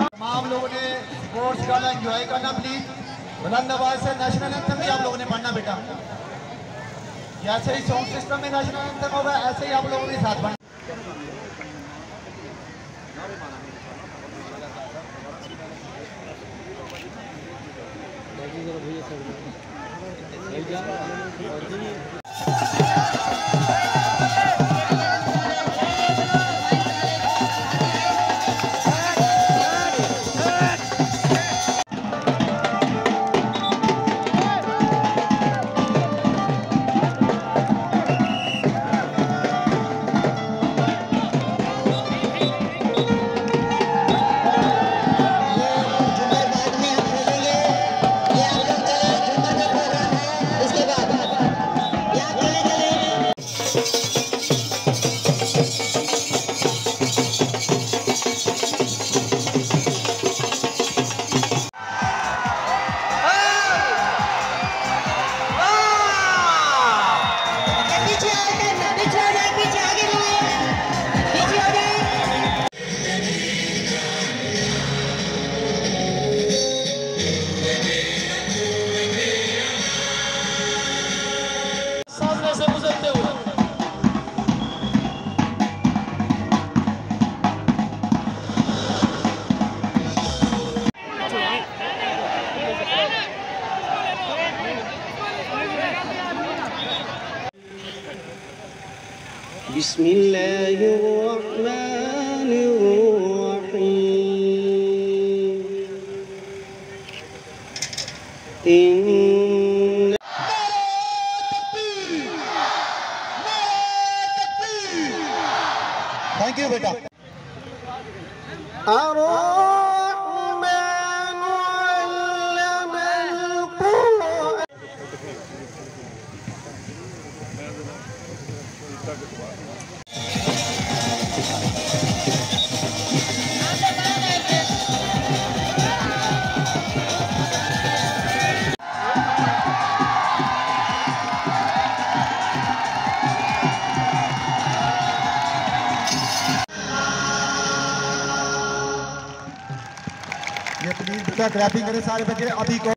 तमाम लोगों ने स्पोर्ट्स गाना एंजॉय करना प्लीज। बुलंद आवाज से नेशनल एंथम भी आप लोगों ने पढ़ना बेटा। जैसे ही साउंड सिस्टम में नेशनल एंथम होगा ऐसे ही आप लोगों के साथ पढ़ना। बिस्मिल्लाहिर्रहमानिर्रहीम। थैंक यू बेटा। ये प्लीज बेटा क्लैपिंग करें सारे बच्चे अभी को।